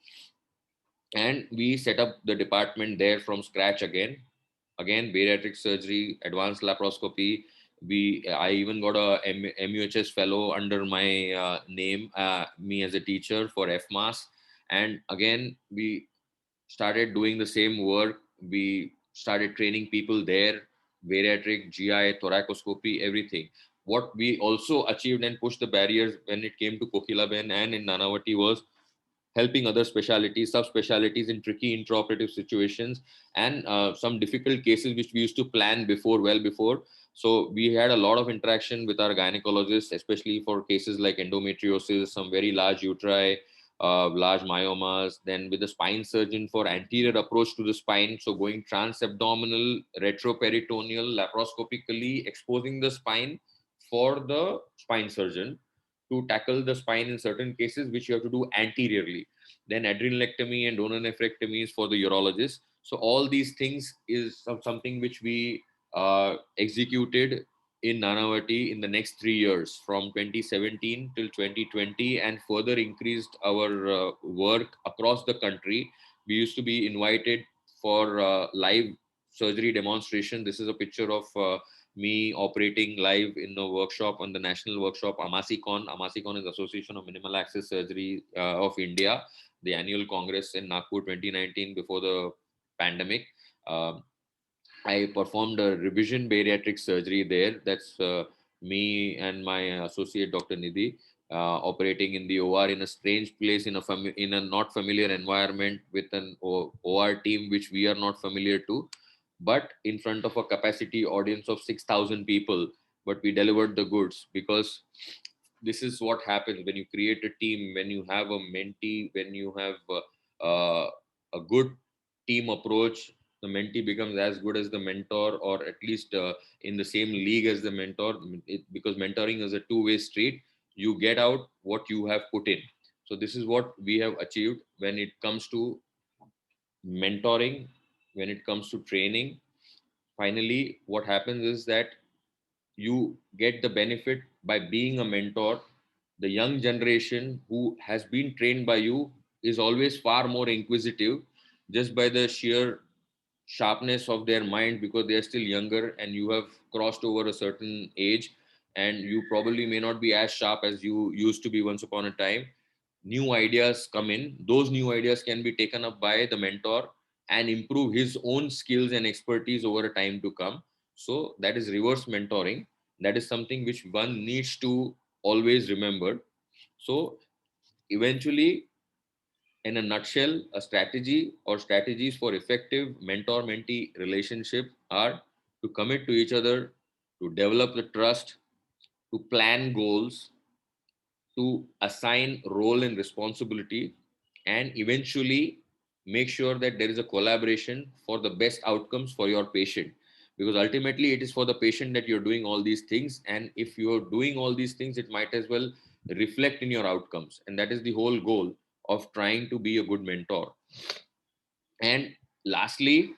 and we set up the department there from scratch again bariatric surgery, advanced laparoscopy. I even got a MUHS fellow under my name, me as a teacher for FMAS. And again we started doing the same work. We started training people there, bariatric, GI, thoracoscopy, everything. What we also achieved and pushed the barriers when it came to Kokilaben and in Nanavati was helping other specialties, subspecialties in tricky intraoperative situations, and some difficult cases which we used to plan before, well before. So we had a lot of interaction with our gynecologists, especially for cases like endometriosis, some very large uteri, large myomas. Then with the spine surgeon for anterior approach to the spine, so going transabdominal, retroperitoneal, laparoscopically exposing the spine for the spine surgeon to tackle the spine in certain cases, which you have to do anteriorly. Then adrenalectomy and donor nephrectomies for the urologist. So all these things is something which we executed in Nanavati in the next 3 years, from 2017 till 2020, and further increased our work across the country. We used to be invited for live surgery demonstration. This is a picture of me operating live in a workshop, on the national workshop, AMASICON. AMASICON is Association of Minimal Access Surgery of India, the annual congress in Nagpur 2019 before the pandemic. I performed a revision bariatric surgery there. That's me and my associate, Dr. Nidhi, operating in the OR in a strange place, in a not familiar environment, with an OR team which we are not familiar to, but in front of a capacity audience of 6,000 people. But we delivered the goods, because this is what happens when you create a team, when you have a mentee, when you have a good team approach. The mentee becomes as good as the mentor, or at least in the same league as the mentor, because mentoring is a two-way street. You get out what you have put in. So this is what we have achieved when it comes to mentoring, when it comes to training. Finally, what happens is that you get the benefit by being a mentor. The young generation who has been trained by you is always far more inquisitive, just by the sheer sharpness of their mind, because they are still younger and you have crossed over a certain age, and you probably may not be as sharp as you used to be once upon a time. New ideas come in. Those new ideas can be taken up by the mentor and improve his own skills and expertise over a time to come. So that is reverse mentoring. That is something which one needs to always remember. So eventually, in a nutshell, a strategy or strategies for effective mentor mentee relationship are to commit to each other, to develop the trust, to plan goals, to assign role and responsibility, and eventually make sure that there is a collaboration for the best outcomes for your patient. Because ultimately it is for the patient that you're doing all these things, and if you're doing all these things, it might as well reflect in your outcomes, and that is the whole goal of trying to be a good mentor. And lastly,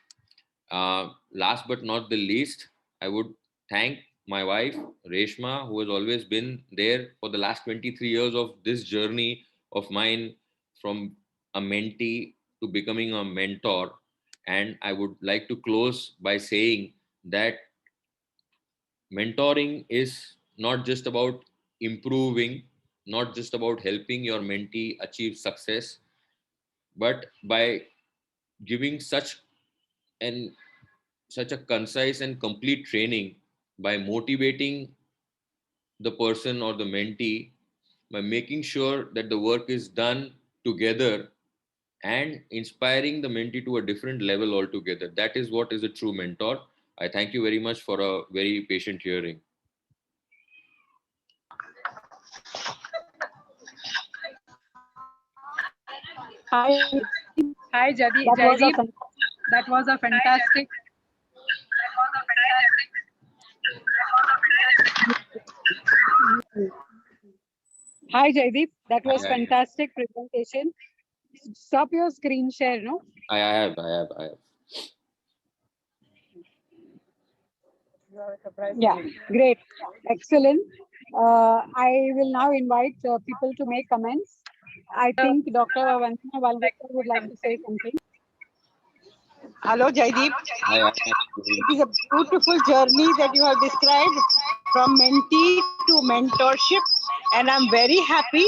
last but not the least, I would thank my wife, Reshma, who has always been there for the last 23 years of this journey of mine from a mentee to becoming a mentor. And I would like to close by saying that mentoring is not just about improving, not just about helping your mentee achieve success, but by giving and such a concise and complete training, by motivating the person or the mentee, by making sure that the work is done together and inspiring the mentee to a different level altogether. That is what is a true mentor. I thank you very much for a very patient hearing. Hi, Hi, that was a Jaideep. That was a fantastic. Hi Jaideep, that was I, fantastic presentation. Stop your screen share, no? I have. Yeah, great, excellent. I will now invite people to make comments. I think Dr. Vandana Valvekar would like to say something. Hello, Jaideep. I, It is a beautiful journey that you have described from mentee to mentorship. And I'm very happy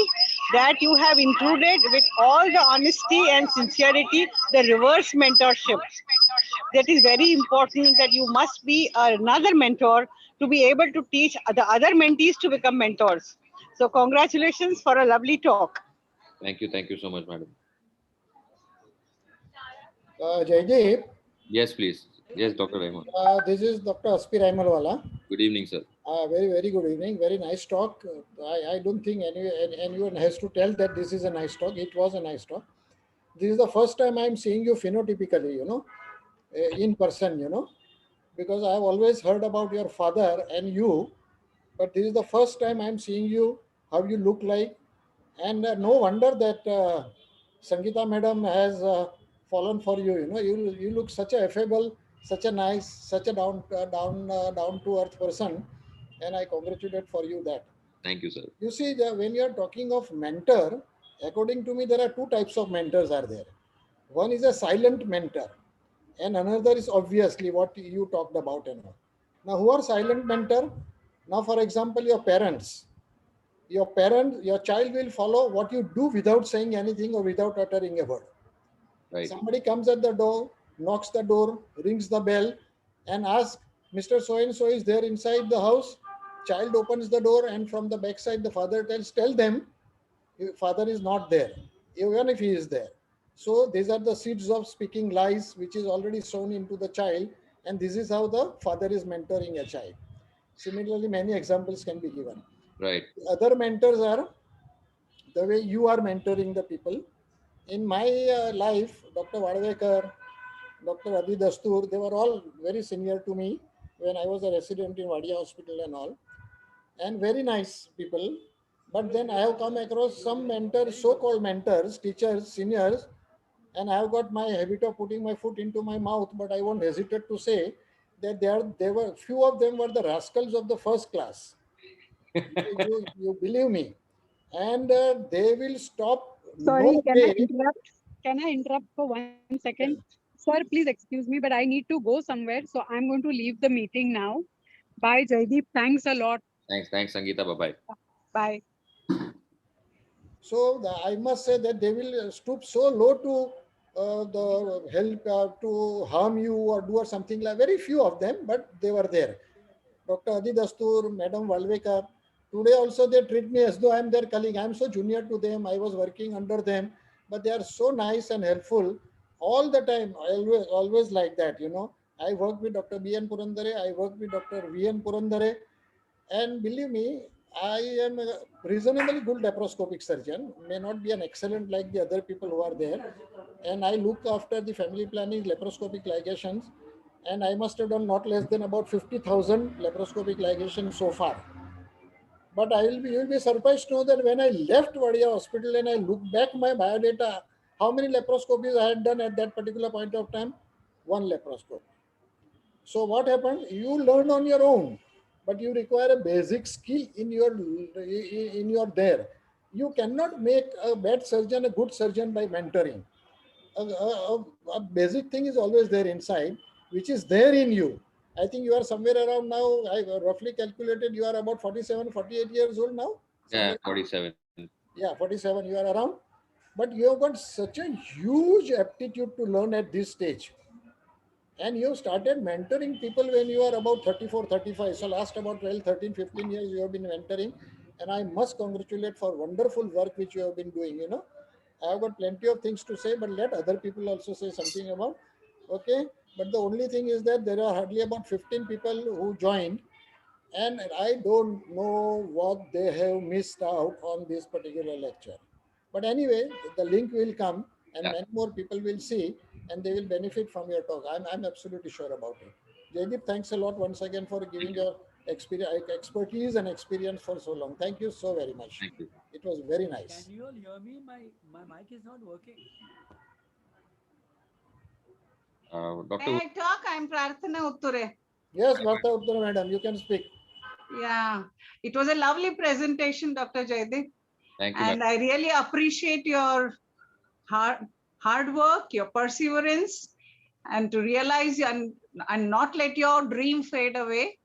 that you have included with all the honesty and sincerity the reverse mentorship. That is very important, that you must be another mentor to be able to teach the other mentees to become mentors. So congratulations for a lovely talk. Thank you. Thank you so much, madam. Jaideep, Yes, please. Yes, Dr. Rahman. this is Dr. Aspi Raimalwala. Good evening, sir. Very good evening. Very nice talk. I don't think anyone has to tell that this is a nice talk. It was a nice talk. This is the first time I'm seeing you phenotypically, in person, because I've always heard about your father and you, but this is the first time I'm seeing you, how you look like. And no wonder that Sangeeta madam has fallen for you. You look such a affable, such a nice, such a down to earth person, and I congratulate for you that. Thank you, sir. You see, when you are talking of mentor, according to me, there are two types of mentors are there. One is a silent mentor, and another is obviously what you talked about and all. Now, who are silent mentor? Now, for example, your child will follow what you do without saying anything or without uttering a word. Right. Somebody comes at the door, knocks the door, rings the bell, and asks, Mr. So and so is there inside the house? Child opens the door, and from the backside, the father tell them, your father is not there, even if he is there. So these are the seeds of speaking lies, which is already sown into the child, and this is how the father is mentoring a child. Similarly, many examples can be given. Right. Other mentors are the way you are mentoring the people. In my life, Dr. Vadavekar, Dr. Adi Dastur, they were all very senior to me when I was a resident in Wadia Hospital and all, and very nice people. But then I have come across some mentors, so-called mentors, teachers, seniors, and I have got my habit of putting my foot into my mouth, but I won't hesitate to say that they were few of them were the rascals of the first class. You believe me, and they will stop Sorry, no way. Can I interrupt for 1 second? Sir, please excuse me, but I need to go somewhere. So I'm going to leave the meeting now. Bye, Jaideep. Thanks a lot. Thanks, Sangeeta. Bye-bye. Bye. So I must say that they will stoop so low to the help to harm you or do or something like. Very few of them, but they were there. Dr. Adi Dastur, Madam Valvekar. Today also they treat me as though I am their colleague. I am so junior to them. I was working under them, but they are so nice and helpful all the time. Always like that. I worked with Dr. B.N. Purandare. I worked with Dr. V.N. Purandare. And believe me, I am a reasonably good laparoscopic surgeon, may not be an excellent like the other people who are there. And I look after the family planning laparoscopic ligations. And I must have done not less than about 50,000 laparoscopic ligations so far. But you will be surprised to know that when I left Wadia Hospital and I look back my biodata, how many laparoscopies I had done at that particular point of time? One laparoscopy. So what happened? You learn on your own. but you require a basic skill in your there. You cannot make a bad surgeon a good surgeon by mentoring. A basic thing is always there inside, which is there in you. I think you are somewhere around now. I roughly calculated you are about 47, 48 years old now. Yeah, Somewhere, 47. yeah, 47. You are around, but you have got such a huge aptitude to learn at this stage, and you started mentoring people when you are about 34, 35. So last about 12, 13, 15 years you have been mentoring, and I must congratulate for wonderful work which you have been doing. I have got plenty of things to say, but let other people also say something about. Okay, but the only thing is that there are hardly about 15 people who joined, and I don't know what they have missed out on this particular lecture. But anyway, the link will come and Yeah. many more people will see and they will benefit from your talk. I'm absolutely sure about it. Jaydeep, thanks a lot once again for giving your expertise and experience for so long. Thank you so very much. Thank you. It was very nice. Can you all hear me? My mic is not working. Dr. May I talk? I'm Prarthana Utture. Yes, Varta Uttara madam, you can speak. Yeah, it was a lovely presentation, Dr. Jaydeep. Thank you, And I really appreciate your hard work, your perseverance, and to realize and not let your dream fade away.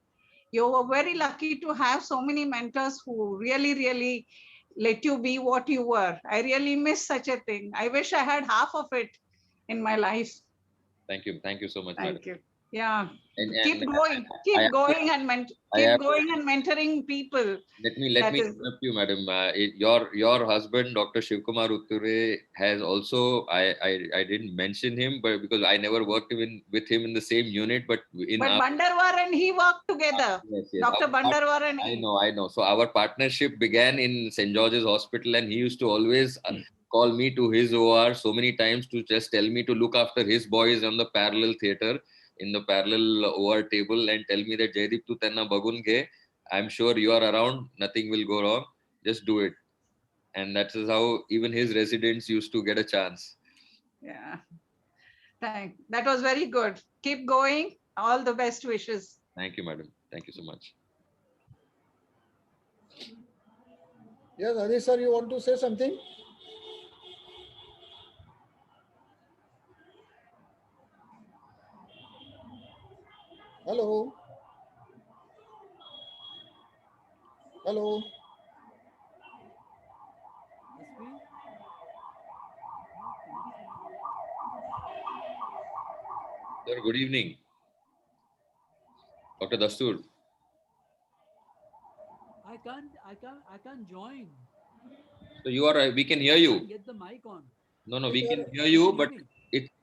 You were very lucky to have so many mentors who really let you be what you were. I really miss such a thing. I wish I had half of it in my life. Thank you. Thank you so much, madam. Thank you. Yeah. And Keep I going have and I mentoring people. let me That is- interrupt you, madam. Your husband, Dr. Shivkumar Utture, has also I didn't mention him, but because I never worked with him in the same unit, but in But our, Bandarwar and he worked together. yes, Dr. Bandarwar and I he. know. So our partnership began in St. George's Hospital, and he used to always call me to his OR so many times to just tell me to look after his boys on the parallel theater in the parallel OR table and tell me that Jaydeep tu tenna bagun ge. I'm sure you are around. Nothing will go wrong. Just do it. And that is how even his residents used to get a chance. Yeah. That was very good. Keep going. All the best wishes. Thank you, madam. Thank you so much. Yes, Adi sir, you want to say something? Hello. Hello. Aspi? Sir, good evening. Dr. Dastur. I can't join. So you are, we can hear I you. can't get the mic on. No, we can hear You you, can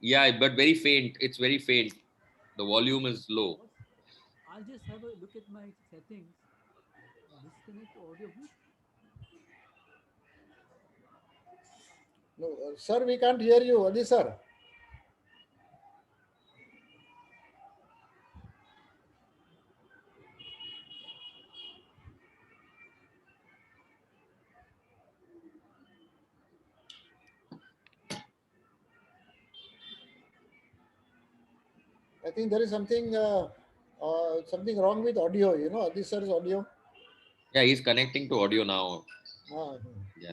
hear but me? but very faint. It's very faint. The volume is low. I'll just have a look at my settings. Disconnect audio. No, sir, we can't hear you. Adi sir. I think there is something wrong with audio. Adi sir's audio. Yeah, he's connecting to audio now. Ah, Yeah.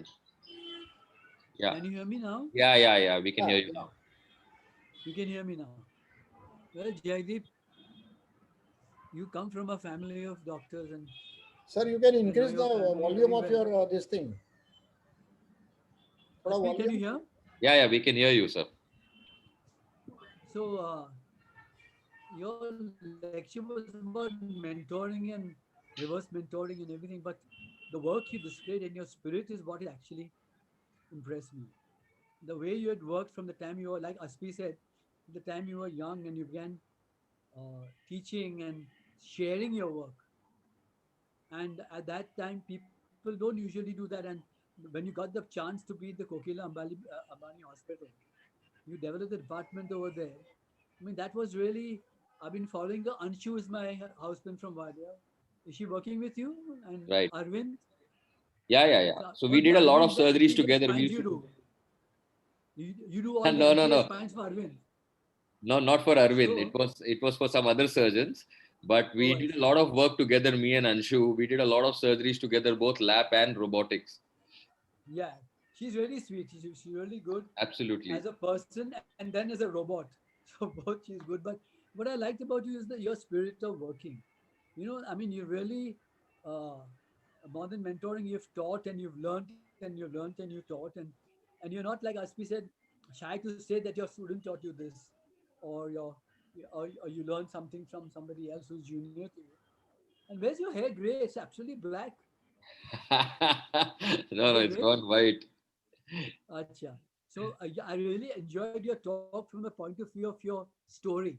Yeah. Can you hear me now? Yeah. We can Yeah. hear you now. You can hear me now. Well, Jaideep, you come from a family of doctors and Sir, you can I know increase your the family volume very of well. your this thing. Thoda Aspi, can volume. you hear? Yeah, we can hear you, sir. So your lecture was about mentoring and reverse mentoring and everything, but the work you displayed in your spirit is what actually impressed me. The way you had worked from the time you were, like Aspi said, the time you were young and you began teaching and sharing your work. And at that time, people don't usually do that. And when you got the chance to be in the Kokila Ambani Hospital, you developed the department over there. I mean, that was really, I've been following the Anshu is my husband from Vadia. Is she working with you? And Right. Arvind? Yeah. So we What's did a lot of Arvind, surgeries which together. We spines used you to do? You do all the no. MTA spines for Arvind. No, not for Arvind. So- It was for some other surgeons. But we did a lot of work together, me and Anshu. We did a lot of surgeries together, both lab and robotics. Yeah, she's really sweet. She's really good Absolutely. as a person and then as a robot. So both she's good. But what I liked about you is your spirit of working. You know, I mean, you really, uh, more than mentoring, you've taught and you've learned and you've learned and you taught. And you're not, like Aspi said, shy to say that your student taught you this or or you learned something from somebody else who's junior to you. And where's your hair gray? It's absolutely black. No, it's gone white. Acha. So I really enjoyed your talk from the point of view of your story.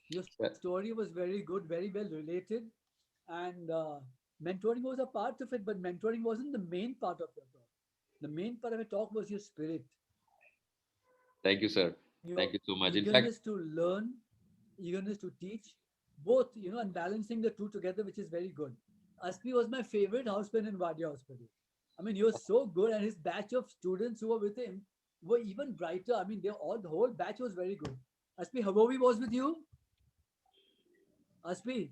Your story was very good, very well related, and mentoring was a part of it, but mentoring wasn't the main part of your talk. The main part of your talk was your spirit Thank you, sir. and your Thank you so much. In fact, eagerness to learn, eagerness to teach, both, and balancing the two together, which is very good. Aspi was my favorite houseman in Wadia Hospital. I mean, he was so good, and his batch of students who were with him were even brighter. I mean, the whole batch was very good. Aspi, Habobi was with you? Aspi?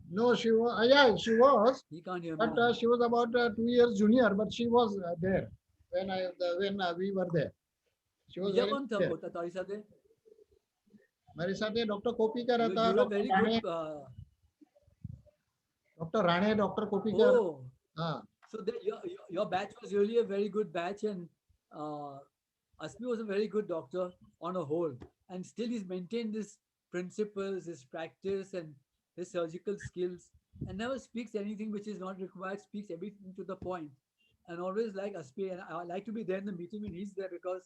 No, she was. Yeah, she was. He can't hear me. But now. she was about 2 years junior. But she was there when we were there. She was બીજા very કોણ there. હતા તારી સાથે? મારી સાથે doctor Koppikar હતા, You were doctor very Rane, good. Doctor Rane, doctor Kopikar. Oh, હા. so your batch was really a very good batch, and Asmi was a very good doctor on a whole, and still he's maintained his principles, his practice, and his surgical skills, and never speaks anything which is not required. Speaks everything to the point, and always like Aspi, and I like to be there in the meeting when he's there because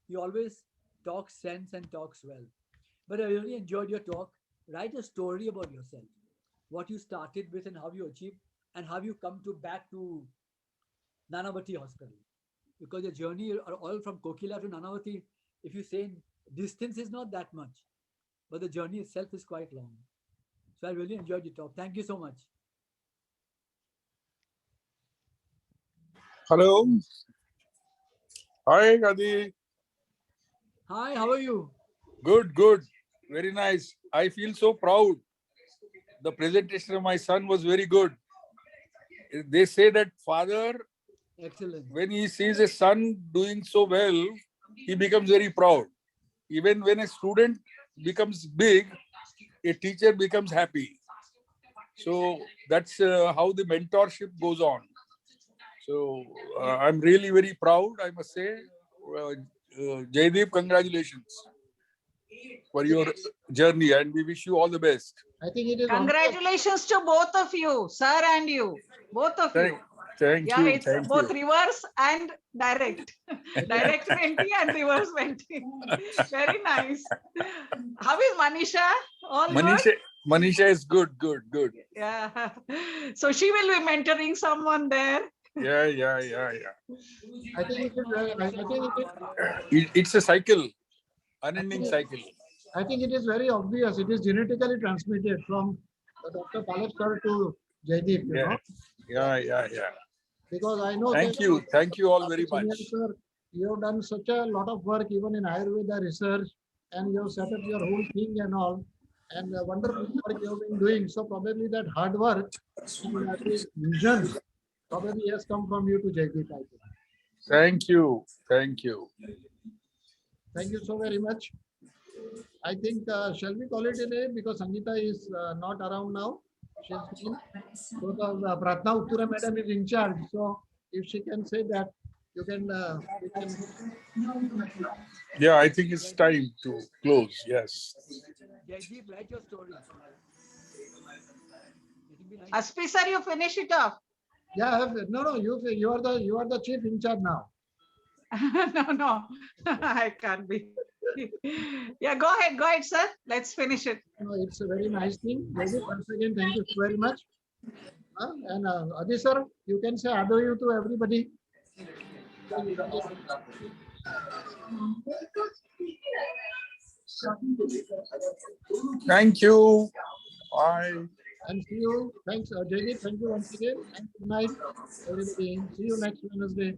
he always talks sense and talks well. But I really enjoyed your talk. Write a story about yourself, what you started with and how you achieved, and how you come to back to Nanavati Hospital. Because your journey are all from Kokila to Nanavati, if you say distance is not that much, but the journey itself is quite long. So I really enjoyed your talk. Thank you so much. Hello. Hi, Adi. Hi, how are you? Good, good. Very nice. I feel so proud. The presentation of my son was very good. They say that father, Excellent. when he sees a son doing so well, he becomes very proud. Even when a student becomes big, a teacher becomes happy. So that's how the mentorship goes on. So I'm really very proud, I must say. Jaideep, congratulations for your journey, and we wish you all the best. I think it is. Congratulations to both of you, sir and you, both of you. Thank Yeah, you. it's Thank both you. reverse and direct. Direct mentee and reverse mentee. Very nice. How is Manisha? All good? Manisha is good. Yeah. So she will be mentoring someone there. Yeah. I think it is. It's a cycle, unending cycle. I think it is very obvious. It is genetically transmitted from Dr. Palep sir to Jaideep. You know? Yeah. Because I know. Thank you all very much. Sir, you have done such a lot of work even in Ayurveda research, and you have set up your whole thing and all, and wonderful work you have been doing. So probably that hard work, this vision, probably has come from you to Jaideep. I think. Thank you. Thank you so very much. I think shall we call it a day because Sangeeta is not around now. She's been. So the Pratna Uttura madam is in charge. So if she can say that, you can. Yeah, I think it's time to close. Yes. Jaideep, write your story. Aspi sir, you finish it off. Yeah, no, you are the chief in charge now. No, I can't be. Yeah, go ahead, sir. Let's finish it. No, it's a very nice thing. Once again, thank you very much. And Adi sir, you can say ado you to everybody. Thank you. Bye. And see you. Thanks, Jaideep. Thank you once again. And good night, everybody. See you next Wednesday.